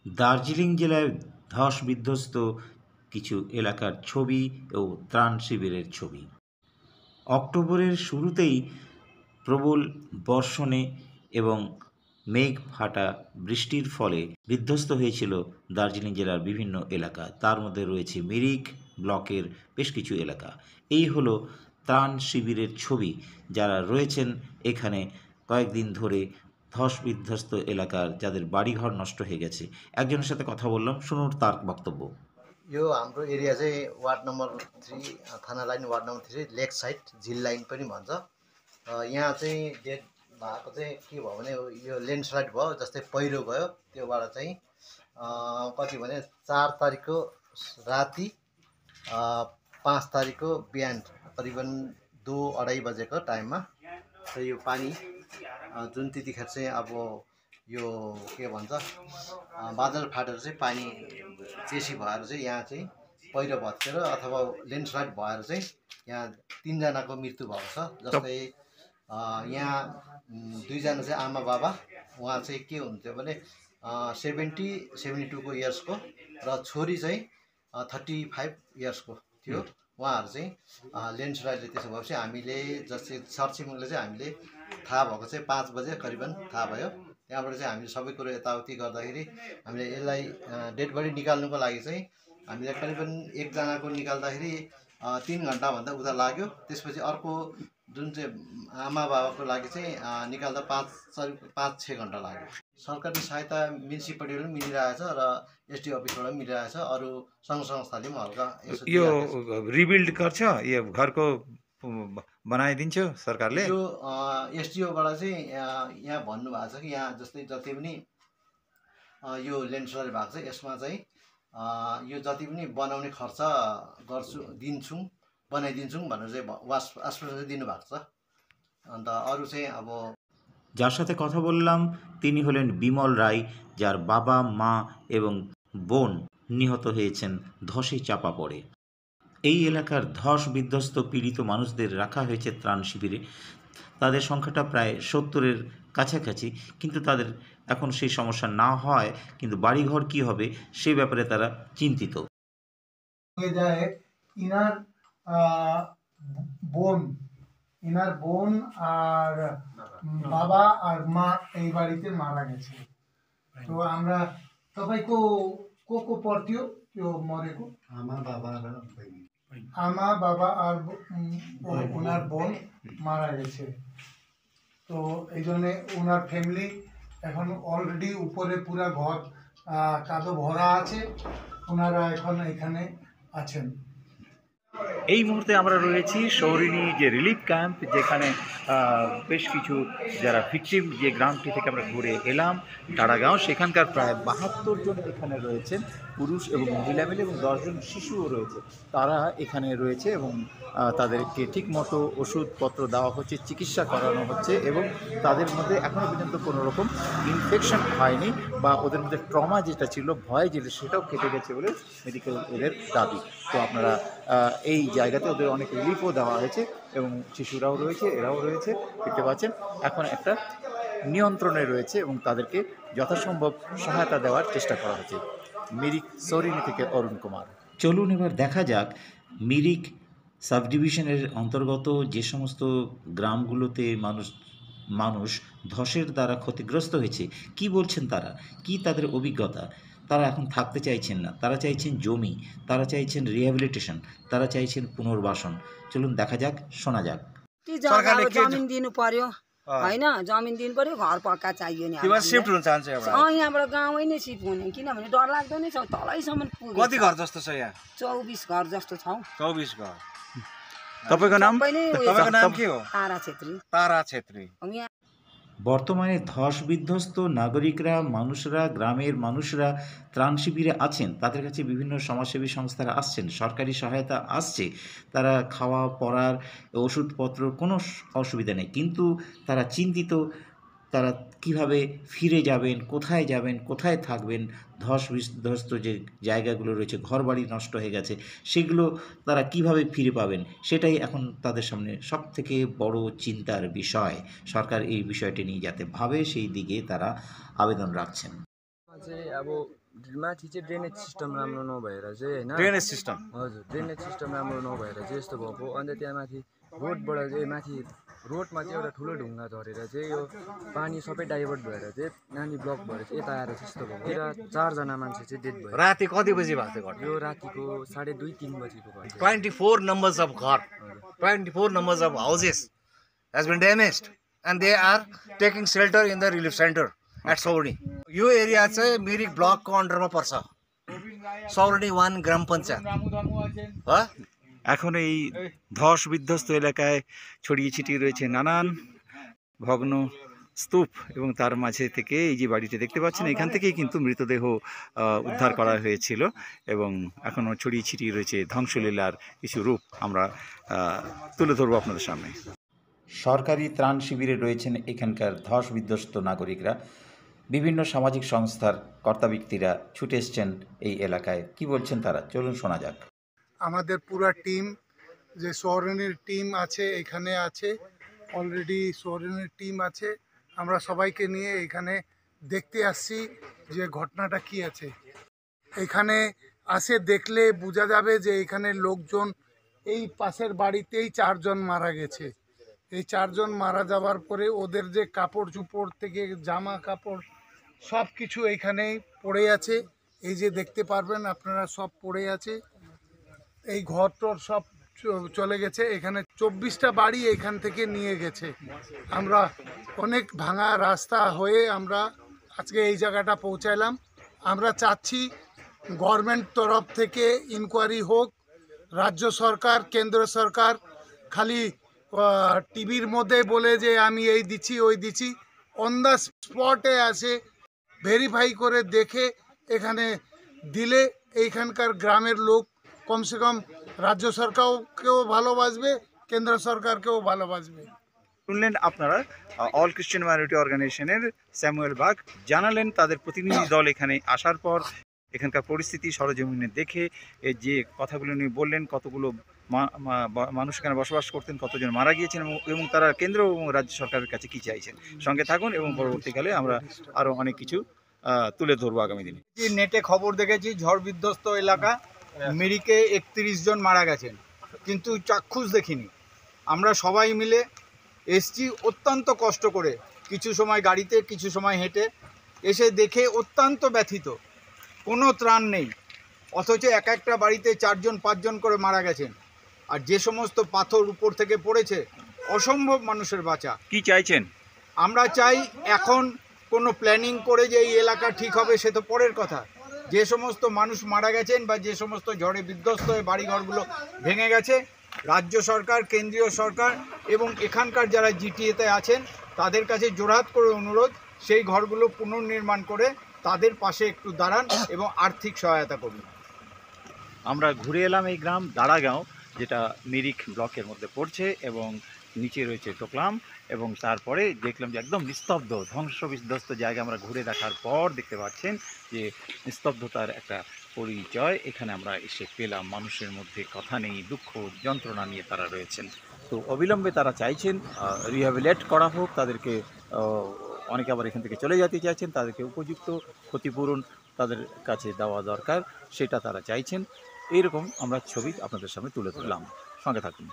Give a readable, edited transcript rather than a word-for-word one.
দার্জিলিং জেলায় ধস বিধ্বস্ত কিছু এলাকার ছবি ও ত্রাণ শিবিরের ছবি। অক্টোবরের শুরুতেই প্রবল বর্ষণে এবং মেঘ ফাটা বৃষ্টির ফলে বিধ্বস্ত হয়েছিল দার্জিলিং জেলার বিভিন্ন এলাকা, তার মধ্যে রয়েছে মিরিক ব্লকের বেশ কিছু এলাকা। এই হলো ত্রাণ শিবিরের ছবি, যারা রয়েছেন এখানে কয়েকদিন ধরে ধস বিধ্বস্ত এলাকার, যাদের বাড়িঘর নষ্ট হয়ে গেছে। একজনের সাথে কথা বললাম, শুনুন তার বক্তব্য। यो हाम्रो एरिया चाहिँ वार्ड नम्बर 3 थाना line ward number 3 lake side झिल लाइन पनि भन्छ। यहाँ चाहिँ डेट भएको चाहिँ के भयो भने यो ल्यान्डस्लाइड भयो, जस्तै पहिरो गयो, त्योबाट चाहिँ कति भने 4 तारिकको राति 5 तारिकको बिहान करिबन 2-2:30 बजेको टाइममा चाहिँ यो पानी जुन त्यतिखेर चाहिँ अब यो के भन्छ बादल फाटेर चाहिँ पानी बेसी भएर चाहिँ यहाँ चाहिँ पहिरो भत्केर अथवा ल्यान्डस्लाइड भएर चाहिँ यहाँ 3 जनाको मृत्यु भएको छ। जस्तै यहाँ 2 जना चाहिँ आमा बाबा, उहाँ चाहिँ के हुन्थ्यो भने 72 इयर्सको र छोरी चाहिँ 35 इयर्सको थियो। उहाँहरू चाहिँ ल्यान्डस्लाइडले त्यसो भएपछि हामीले जस्तै छरछिमेकले चाहिँ हामीले थाहा भएको चाहिँ 5 बजे करिबन थाहा भयो। त्यहाँबाट चाहिँ हामीले सबै कुरो यताउति गर्दाखेरि हामीले यसलाई डेड बडी निकाल्नुको लागि चाहिँ हामीले करिबन एकजनाको निकाल्दाखेरि 3 घन्टाभन्दा उता लाग्यो। त्यसपछि अर्को जुन चाहिँ आमा बाबाको लागि चाहिँ निकाल्दा 5-6 घन्टा लाग्यो। सरकारी सहायता म्युनिसिपालिटीबाट पनि मिलिरहेछ र एसडी अफिसबाट पनि मिलिरहेछ। अरू सङ्घ संस्थाले पनि हल्का यो रिबिल्ड गर्छ, यो घरको बनाइदिन्छ सरकारले। यो एसडिओबाट चाहिँ यहाँ भन्नुभएको छ कि यहाँ जस्तै जति पनि यो ल्यान्डस्लाइड भएको छ यसमा चाहिँ यो जति पनि बनाउने खर्च दिन्छौँ बनाइदिन्छौँ भनेर चाहिँ आश्वासन दिनुभएको छ। अन्त अरू चाहिँ अब যার সাথে কথা বললাম তিনি হলেন বিমল রায়, যার বাবা মা এবং বোন নিহত হয়েছেন ধসে চাপা পড়ে। এই এলাকার ধস বিধ্বস্ত পীড়িত মানুষদের রাখা হয়েছে ত্রাণ শিবিরে। তাদের সংখ্যাটা প্রায় 70-এর কাছাকাছি, কিন্তু তাদের এখন সেই সমস্যা না হয়, কিন্তু বাড়িঘর কি হবে সে ব্যাপারে তারা চিন্তিত। ইনার বোন আর বাবা আর মা এই বাড়িতে মারা গেছে। তো আমরা तपाईँको को पर्थ्यो त्यो मरेको? आमा बाबा আর ওনার বোন মারা গেছে। তো এই জন্যে ওনার ফ্যামিলি এখন অলরেডি উপরে পুরা ঘর কাদো ভরা আছে, ওনারা এখন এখানে আছেন। এই মুহূর্তে আমরা রয়েছি সৌরিনী যে রিলিফ ক্যাম্প, যেখানে বেশ কিছু যারা ভিকটিম, যে গ্রামটি থেকে আমরা ঘুরে এলাম টাড়াগাঁও, সেখানকার প্রায় 72 জন এখানে রয়েছেন, পুরুষ এবং মহিলা মিলে, এবং 10 জন শিশুও রয়েছে। তারা এখানে রয়েছে এবং তাদেরকে ঠিকমতো ওষুধপত্র দেওয়া হচ্ছে, চিকিৎসা করানো হচ্ছে, এবং তাদের মধ্যে এখনও পর্যন্ত কোনো রকম ইনফেকশন হয়নি, বা ওদের মধ্যে ট্রমা যেটা ছিল, ভয় যেটা, সেটাও কেটে গেছে বলে মেডিকেল এদের দাবি। তো আপনারা এই জায়গাতে ওদের অনেক রিলিফও দেওয়া হয়েছে, এবং শিশুরাও রয়েছে, এরাও রয়েছে, দেখতে পাচ্ছেন। এখন একটা নিয়ন্ত্রণে রয়েছে এবং তাদেরকে যথাসম্ভব সহায়তা দেওয়ার চেষ্টা করা হচ্ছে। মিরিক সৌরিনী থেকে অরুণ কুমার। চলুন এবার দেখা যাক মিরিক সাব ডিভিশনের অন্তর্গত যে সমস্ত গ্রামগুলোতে মানুষ ধসের দ্বারা ক্ষতিগ্রস্ত হয়েছে, কি বলছেন তারা, কি তাদের অভিজ্ঞতা। তারা এখন থাকতে চাইছেন না, তারা চাইছেন জমি, তারা চাইছেন রিহ্যাবিলিটেশন, তারা চাইছেন পুনর্বাসন। চলুন দেখা যাক, শোনা যাক। जमिन दिनु पर्यो हैन, जमिन दिनु पर्यो, घर पक्का चाहियो नि। शिफ्ट हुन चाहन्छ यहाँबाट गाउँै नै सिफ्ट हुने, किनभने डर लाग्दो नै छ, तलैसम्म पुग्यो। कति घर जस्तो छ यहाँ? 24 घर जस्तो छौ। 24 घर। तपाईँको नाम? तपाईँको नाम के हो? तारा छेत्री। तारा छेत्री। বর্তমানে ধস বিধ্বস্ত নাগরিকরা, মানুষরা, গ্রামের মানুষরা ত্রাণ শিবিরে আছেন। তাদের কাছে বিভিন্ন সমাজসেবী সংস্থারা আসছেন, সরকারি সহায়তা আসছে, তারা খাওয়া পড়ার ওষুধপত্র কোনো অসুবিধা নেই, কিন্তু তারা চিন্তিত তারা কিভাবে ফিরে যাবেন, কোথায় থাকবেন। ধস বিধ্বস্ত যে জায়গাগুলো রয়েছে, ঘরবাড়ি নষ্ট হয়ে গেছে, সেগুলো তারা কিভাবে ফিরে পাবেন, সেটাই এখন তাদের সামনে সবথেকে বড় চিন্তার বিষয়। সরকার এই বিষয়টি নিয়ে যাতে ভাবে, সেই দিকে তারা আবেদন রাখছেন। चाहिँ अब माथि चाहिँ ड्रेनेज सिस्टम राम्रो नभएर चाहिँ होइन ड्रेनेज सिस्टम हजुर ड्रेनेज सिस्टम राम्रो नभएर चाहिँ यस्तो भएको अन्त त्यहाँ माथि रोडबाट चाहिँ माथि रोडमा चाहिँ एउटा ठुलो ढुङ्गा झरेर चाहिँ यो पानी सबै डाइभर्ट भएर चाहिँ नानी ब्लक भएर चाहिँ यता आएर त्यस्तो भएको र 4 जना मान्छे चाहिँ डेड भयो राति कति बजी भएको थियो घटना यो रातिको 2:30-3 बजीको घटना 24 numbers of घर 24 numbers of houses has been damaged and they are taking shelter in the relief center at Saurni. Yo area चाहिँ मिरिक ब्लकको अन्डरमा पर्छ सौरनी 1 গ্রাম পঞ্চায়েত হ্যাঁ এখন এই ধস বিধ্বস্ত এলাকায় ছড়িয়ে ছিটিয়ে রয়েছে নানান ভগ্ন স্তূপ এবং তার মাঝে থেকে এই যে বাড়িটি দেখতে পাচ্ছেন এখান থেকেই কিন্তু মৃতদেহ উদ্ধার করা হয়েছিল এবং এখনও ছড়িয়ে ছিটিয়ে রয়েছে ধ্বংসলীলার কিছু রূপ আমরা তুলে ধরবো আপনাদের সামনে। সরকারি ত্রাণ শিবিরে রয়েছেন এখানকার ধস বিধ্বস্ত নাগরিকরা। বিভিন্ন সামাজিক সংস্থার কর্তা ব্যক্তিরা ছুটে এসছেন এই এলাকায়। কি বলছেন তারা, চলুন শোনা যাক। আমাদের পুরা টিম যে সৌরনীর টিম আছে এখানে আছে, অলরেডি সৌরনীর টিম আছে, আমরা সবাইকে নিয়ে এখানে দেখতে আসছি যে ঘটনাটা কি আছে। এখানে আসে দেখলে বোঝা যাবে যে এখানে লোকজন এই পাশের বাড়িতেই 4 জন মারা গেছে। এই 4 জন মারা যাওয়ার পরে ওদের যে কাপড় চোপড় থেকে জামা কাপড় সব কিছু এইখানেই পড়ে আছে। এই যে দেখতে পারবেন আপনারা সব পড়ে আছে। এই ঘরটর সব চলে গেছে। এখানে 24টা বাড়ি এখান থেকে নিয়ে গেছে। আমরা অনেক ভাঙা রাস্তা হয়ে আমরা আজকে এই জায়গাটা পৌঁছাইলাম। আমরা চাচ্ছি গভর্নমেন্ট তরফ থেকে ইনকোয়ারি হোক, রাজ্য সরকার কেন্দ্র সরকার খালি টিভির মধ্যে বলে যে আমি এই দিচ্ছি ওই দিচ্ছি, অন দ্য স্পটে আসে ভেরিফাই করে দেখে এখানে দিলে এইখানকার গ্রামের লোক কমসে কম রাজ্য সরকারকেও ভালোবাসবে, কেন্দ্র সরকারকেও ভালোবাসবে। শুনলেন আপনারা অল ক্রিশ্চিয়ান মাইনরিটি অর্গানাইজেশনের স্যামুয়েল বাগ জানালেন তাদের প্রতিনিধি দল এখানে আসার পর এখানকার পরিস্থিতি সরজমিনে দেখে যে কথাগুলো নিয়ে বললেন, কতগুলো মানুষ এখানে বসবাস করতেন, কতজন মারা গিয়েছেন এবং তারা কেন্দ্র এবং রাজ্য সরকারের কাছে কী চাইছেন। সঙ্গে থাকুন এবং পরবর্তীকালে আমরা আরও অনেক কিছু তুলে ধরবো আগামী দিনে। নেটে খবর দেখেছি ঝড় বিধ্বস্ত এলাকা মিরিকে 31 জন মারা গেছেন, কিন্তু চাক্ষুষ দেখিনি। আমরা সবাই মিলে এসছি অত্যন্ত কষ্ট করে, কিছু সময় গাড়িতে কিছু সময় হেঁটে এসে দেখে অত্যন্ত ব্যথিত। কোনো ত্রাণ নেই, অথচ এক একটা বাড়িতে 4 জন 5 জন করে মারা গেছেন। আর যে সমস্ত পাথর উপর থেকে পড়েছে অসম্ভব মানুষের বাঁচা। কি চাইছেন? আমরা চাই এখন কোনো প্ল্যানিং করে যে এই এলাকা ঠিক হবে সে তো পরের কথা। যে সমস্ত মানুষ মারা গেছেন বা যে সমস্ত ঝড়ে বিধ্বস্ত হয়ে বাড়িঘরগুলো ভেঙে গেছে, রাজ্য সরকার কেন্দ্রীয় সরকার এবং এখানকার যারা জিটিএতে আছেন তাদের কাছে জোরহাত করে অনুরোধ, সেই ঘরগুলো পুনর্নির্মাণ করে তাদের পাশে একটু দাঁড়ান এবং আর্থিক সহায়তা করুন। আমরা ঘুরে এলাম এই গ্রাম দাঁড়াগাঁও, যেটা মিরিক ব্লকের মধ্যে পড়ছে এবং নিচে রয়েছে টোকলাম, এবং তারপরে দেখলাম যে একদম নিস্তব্ধ ধ্বংস বিধ্বস্ত জায়গা আমরা ঘুরে দেখার পর দেখতে পাচ্ছেন যে নিস্তব্ধতার একটা পরিচয় এখানে আমরা এসে পেলাম। মানুষের মধ্যে কথা নেই, দুঃখ যন্ত্রণা নিয়ে তারা রয়েছেন। তো অবিলম্বে তারা চাইছেন রিহ্যাবিলিটেট করা হোক, তাদেরকে অনেকে আবার এখান থেকে চলে যেতে চাইছেন, তাদেরকে উপযুক্ত ক্ষতিপূরণ তাদের কাছে দেওয়া দরকার, সেটা তারা চাইছেন। এইরকম আমরা ছবি আপনাদের সামনে তুলে ধরলাম। সঙ্গে থাকুন।